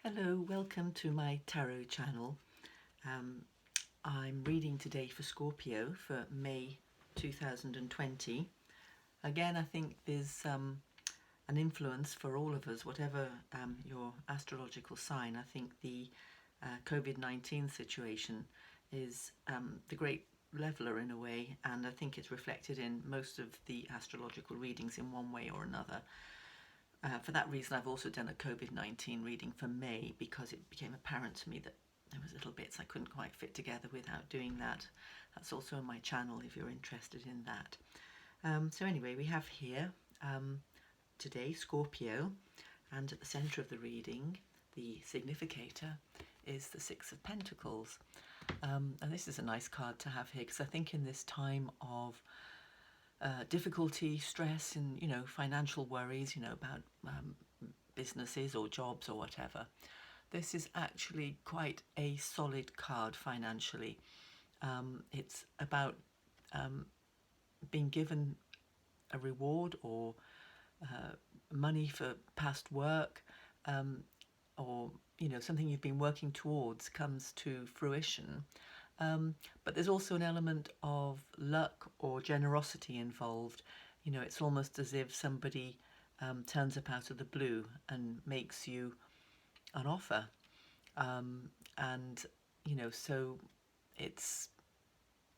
Hello, welcome to my tarot channel. Um, I'm reading today for Scorpio for May 2020. Again, I think there's an influence for all of us, whatever your astrological sign. I think the COVID-19 situation is the great leveler in a way, and I think it's reflected in most of the astrological readings in one way or another. For that reason, I've also done a COVID-19 reading for May because it became apparent to me that there was little bits I couldn't quite fit together without doing that. That's also on my channel if you're interested in that. So anyway, we have here today Scorpio, and at the centre of the reading, the significator is the Six of Pentacles. And this is a nice card to have here because I think in this time of difficulty, stress, and financial worries, about businesses or jobs or whatever. This is actually quite a solid card financially. It's about being given a reward or money for past work, or something you've been working towards comes to fruition. But there's also an element of luck or generosity involved. It's almost as if somebody turns up out of the blue and makes you an offer. And so it's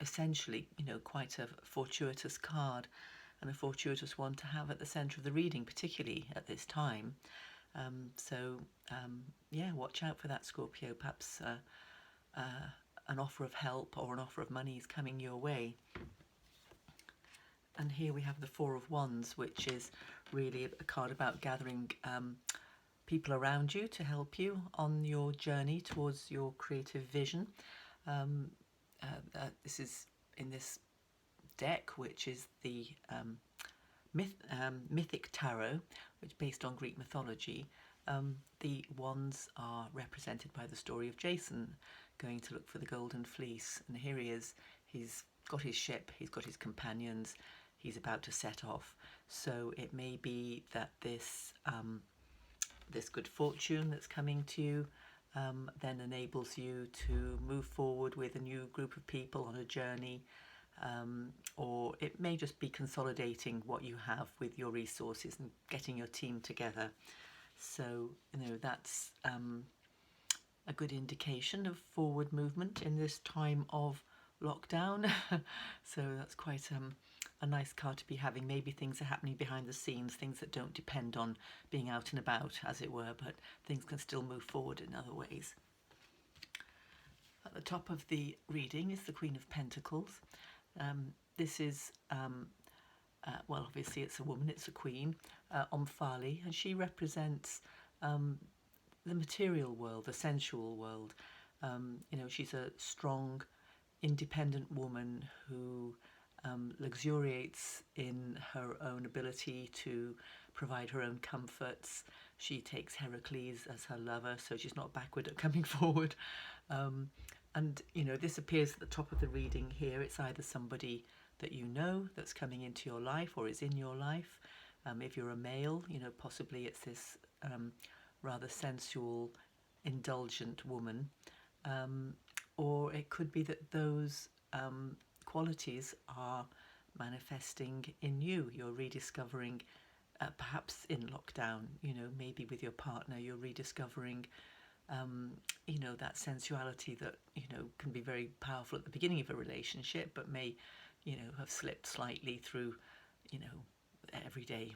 essentially, quite a fortuitous card, and a fortuitous one to have at the centre of the reading, particularly at this time. Yeah, watch out for that, Scorpio. Perhaps an offer of help or an offer of money is coming your way. And here we have the Four of Wands, which is really a card about gathering people around you to help you on your journey towards your creative vision. This is in this deck, which is the Mythic Tarot, which is based on Greek mythology. The wands are represented by the story of Jason going to look for the golden fleece, and here he is. He's got his ship, he's got his companions, he's about to set off. So it may be that this good fortune that's coming to you then enables you to move forward with a new group of people on a journey, or it may just be consolidating what you have with your resources and getting your team together. So that's a good indication of forward movement in this time of lockdown. So that's quite a nice card to be having. Maybe things are happening behind the scenes, things that don't depend on being out and about, as it were, but things can still move forward in other ways. At the top of the reading is the Queen of Pentacles. This is well, obviously it's a woman, it's a queen, Omphale, and she represents the material world, the sensual world. She's a strong, independent woman who luxuriates in her own ability to provide her own comforts. She takes Heracles as her lover, so she's not backward at coming forward. And this appears at the top of the reading here. It's either somebody that you know that's coming into your life or is in your life. If you're a male, possibly it's this rather sensual, indulgent woman. Or it could be that those qualities are manifesting in you. You're rediscovering, perhaps in lockdown, maybe with your partner, you're rediscovering that sensuality that can be very powerful at the beginning of a relationship, but may have slipped slightly through everyday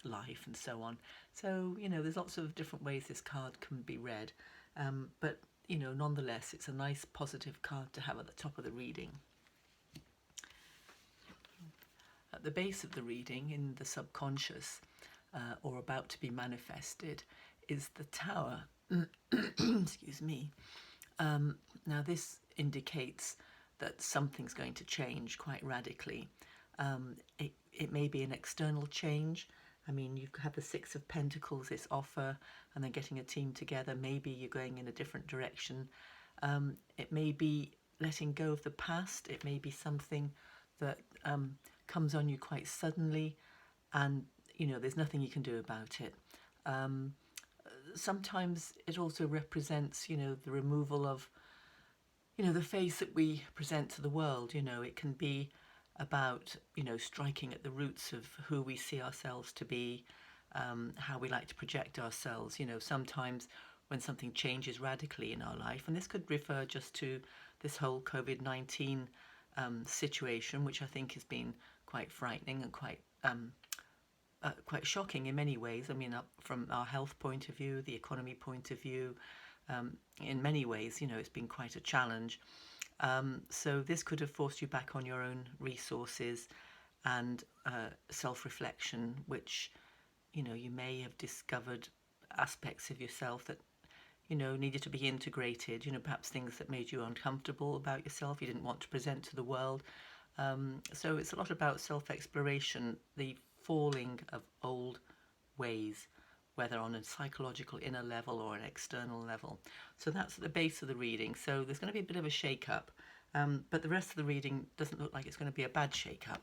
life and so on. So there's lots of different ways this card can be read, but nonetheless it's a nice positive card to have at the top of the reading. At the base of the reading, in the subconscious, or about to be manifested, is the Tower. Excuse me. Now this indicates that something's going to change quite radically. It may be an external change. I mean, you've had the Six of Pentacles, this offer, and then getting a team together. Maybe you're going in a different direction. It may be letting go of the past. It may be something that comes on you quite suddenly, and there's nothing you can do about it. sometimes it also represents, the removal of, the face that we present to the world. It can be about, striking at the roots of who we see ourselves to be, how we like to project ourselves. Sometimes when something changes radically in our life, and this could refer just to this whole COVID-19 situation, which I think has been quite frightening and quite shocking in many ways. I mean, from our health point of view, the economy point of view, in many ways, it's been quite a challenge. So this could have forced you back on your own resources and self-reflection, which, you may have discovered aspects of yourself that, needed to be integrated, perhaps things that made you uncomfortable about yourself, you didn't want to present to the world. So it's a lot about self-exploration, the falling of old ways, whether on a psychological inner level or an external level. So that's at the base of the reading. So there's going to be a bit of a shake-up, but the rest of the reading doesn't look like it's going to be a bad shake-up.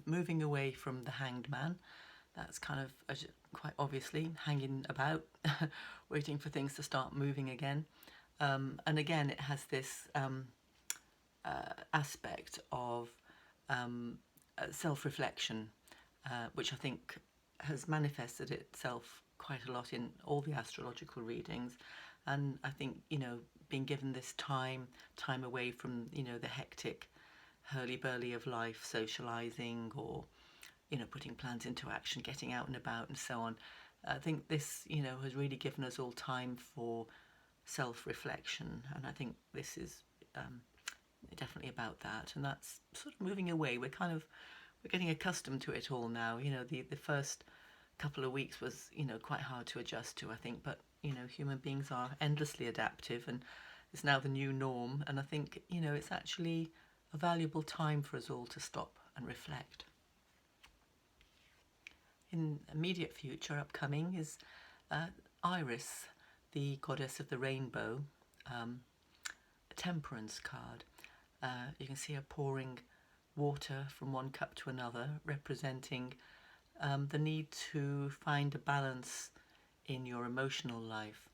Moving away from the Hanged Man, that's kind of quite obviously hanging about, waiting for things to start moving again. And again, it has this aspect of self-reflection, which I think has manifested itself quite a lot in all the astrological readings. And I think, being given this time away from, the hectic hurly-burly of life, socializing or, putting plans into action, getting out and about and so on. I think this, has really given us all time for self-reflection. And I think this is definitely about that. And that's sort of moving away. We're getting accustomed to it all now. The first couple of weeks was, quite hard to adjust to, I think. But, human beings are endlessly adaptive and it's now the new norm. And I think, it's actually a valuable time for us all to stop and reflect. In immediate future, upcoming, is Iris, the goddess of the rainbow, a temperance card. You can see her pouring water from one cup to another, representing the need to find a balance in your emotional life.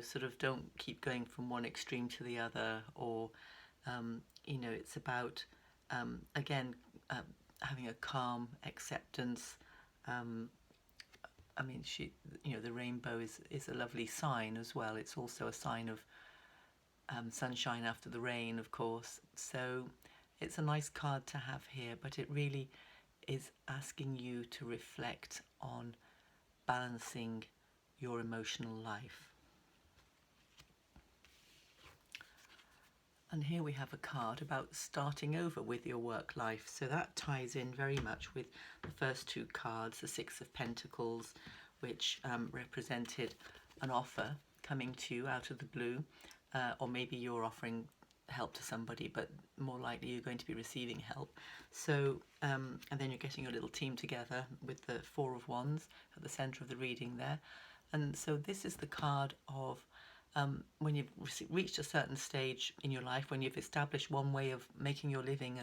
Sort of don't keep going from one extreme to the other, or, it's about, again, having a calm acceptance. I mean, the rainbow is a lovely sign as well. It's also a sign of sunshine after the rain, of course. So it's a nice card to have here, but it really is asking you to reflect on balancing your emotional life. And here we have a card about starting over with your work life. So that ties in very much with the first two cards, the Six of Pentacles, which represented an offer coming to you out of the blue, or maybe you're offering help to somebody, but more likely you're going to be receiving help. So, and then you're getting your little team together with the Four of Wands at the centre of the reading there. And so this is the card of when you've reached a certain stage in your life, when you've established one way of making your living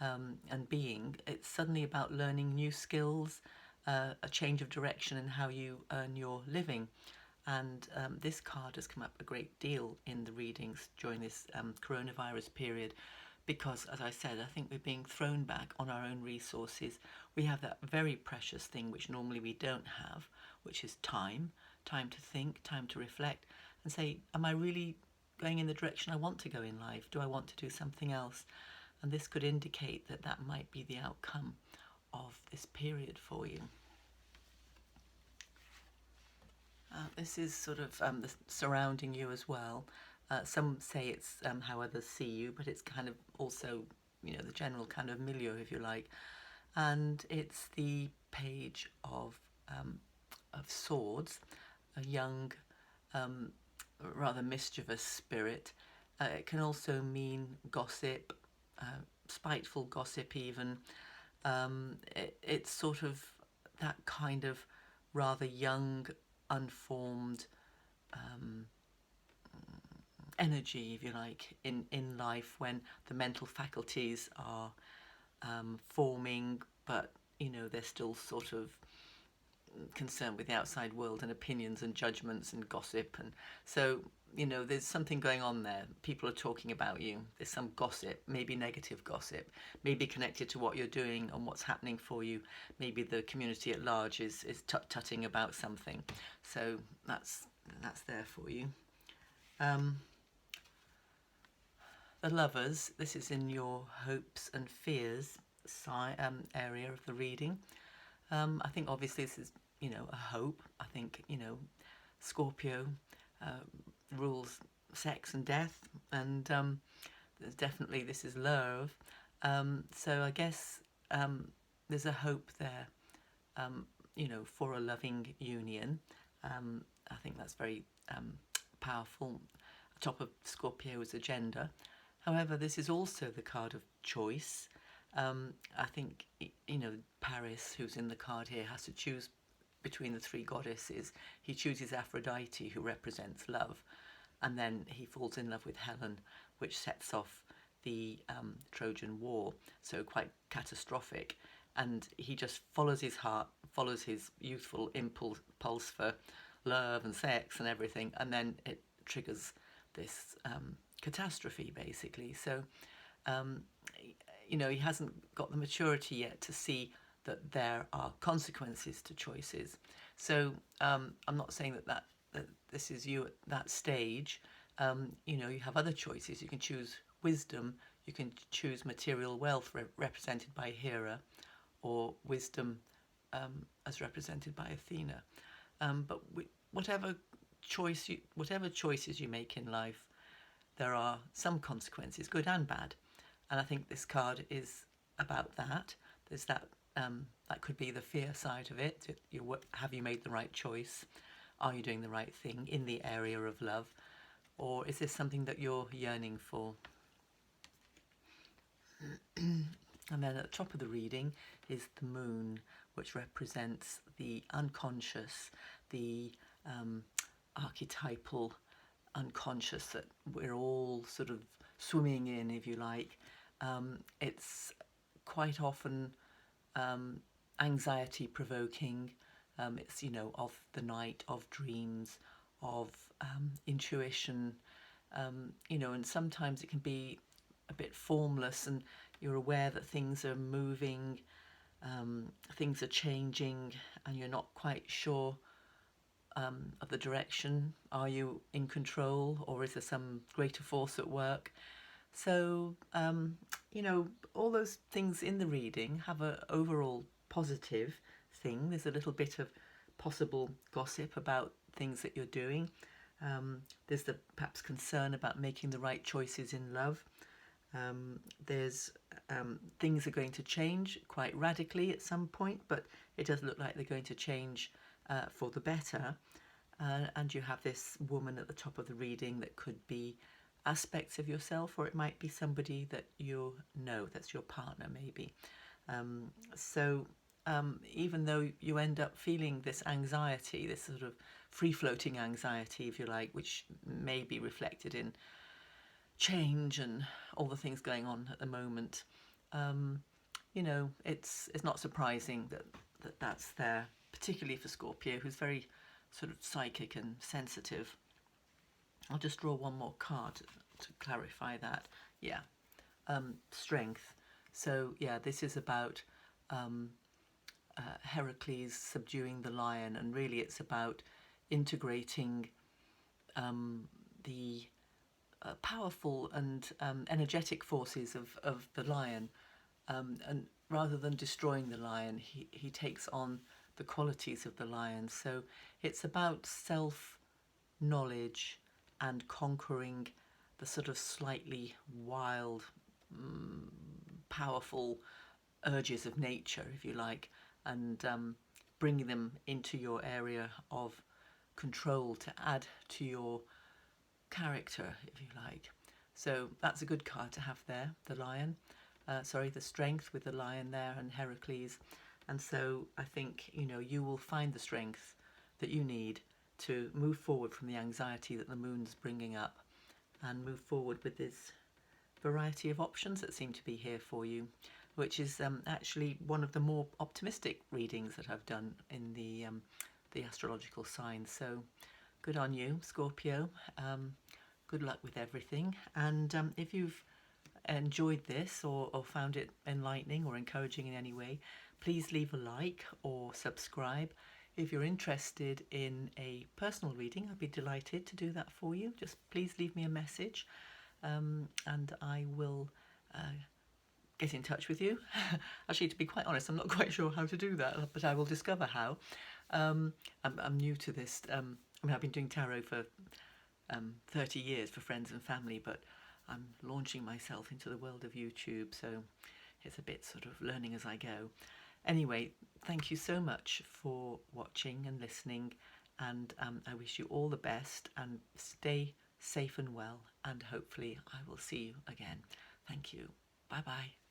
and being, it's suddenly about learning new skills, a change of direction in how you earn your living. And this card has come up a great deal in the readings during this coronavirus period, because, as I said, I think we're being thrown back on our own resources. We have that very precious thing which normally we don't have, which is time to think, time to reflect and say, am I really going in the direction I want to go in life? Do I want to do something else? And this could indicate that that might be the outcome of this period for you. This is sort of surrounding you as well. Some say it's how others see you, but it's kind of also, the general kind of milieu, if you like. And it's the Page of Swords, a young, rather mischievous spirit. It can also mean gossip, spiteful gossip even. It's sort of that kind of rather young, unformed energy, if you like, in life, when the mental faculties are forming, but they're still sort of concerned with the outside world and opinions and judgments and gossip. And so, there's something going on there. People are talking about you. There's some gossip, maybe negative gossip, maybe connected to what you're doing and what's happening for you. Maybe the community at large is tut-tutting about something. So that's there for you. The Lovers, this is in your hopes and fears area of the reading. I think obviously this is, a hope. I think, Scorpio rules sex and death, and there's definitely, this is love. So I guess there's a hope there, for a loving union. I think that's very powerful, top of Scorpio's agenda. However, this is also the card of choice. I think, Paris, who's in the card here, has to choose between the three goddesses. He chooses Aphrodite, who represents love, and then he falls in love with Helen, which sets off the Trojan War, so quite catastrophic. And he just follows his heart, follows his youthful impulse for love and sex and everything, and then it triggers this catastrophe, basically. So, he hasn't got the maturity yet to see that there are consequences to choices. So I'm not saying that this is you at that stage. You have other choices. You can choose wisdom. You can choose material wealth represented by Hera, or wisdom as represented by Athena. But whatever choices you make in life, there are some consequences, good and bad. And I think this card is about that. There's that could be the fear side of it. Have you made the right choice? Are you doing the right thing in the area of love? Or is this something that you're yearning for? And then at the top of the reading is the moon, which represents the unconscious, the archetypal unconscious that we're all sort of swimming in, if you like. It's quite often anxiety provoking. It's, of the night, of dreams, of intuition, and sometimes it can be a bit formless, and you're aware that things are moving, things are changing, and you're not quite sure of the direction. Are you in control, or is there some greater force at work? So, all those things in the reading have an overall positive thing. There's a little bit of possible gossip about things that you're doing. There's the perhaps concern about making the right choices in love. There's things are going to change quite radically at some point, but it does look like they're going to change for the better. And you have this woman at the top of the reading that could be aspects of yourself, or it might be somebody that that's your partner maybe. So even though you end up feeling this anxiety, this sort of free-floating anxiety, if you like, which may be reflected in change and all the things going on at the moment, it's not surprising that's there, particularly for Scorpio, who's very sort of psychic and sensitive. I'll just draw one more card to clarify that. Yeah, strength. So yeah, this is about Heracles subduing the lion, and really it's about integrating the powerful and energetic forces of the lion, and rather than destroying the lion, he takes on the qualities of the lion. So it's about self-knowledge and conquering the sort of slightly wild, powerful urges of nature, if you like, and bringing them into your area of control to add to your character, if you like. So that's a good card to have there, the lion. The strength with the lion there and Heracles. And so I think, you will find the strength that you need to move forward from the anxiety that the moon's bringing up, and move forward with this variety of options that seem to be here for you, which is actually one of the more optimistic readings that I've done in the the astrological signs. So good on you, Scorpio. Good luck with everything. And if you've enjoyed this or found it enlightening or encouraging in any way, please leave a like or subscribe. If you're interested in a personal reading, I'd be delighted to do that for you. Just please leave me a message, and I will get in touch with you. Actually, to be quite honest, I'm not quite sure how to do that, but I will discover how. I'm new to this. I mean, I've been doing tarot for 30 years for friends and family, but I'm launching myself into the world of YouTube, so it's a bit sort of learning as I go. Anyway, thank you so much for watching and listening, and I wish you all the best, and stay safe and well, and hopefully I will see you again. Thank you. Bye bye.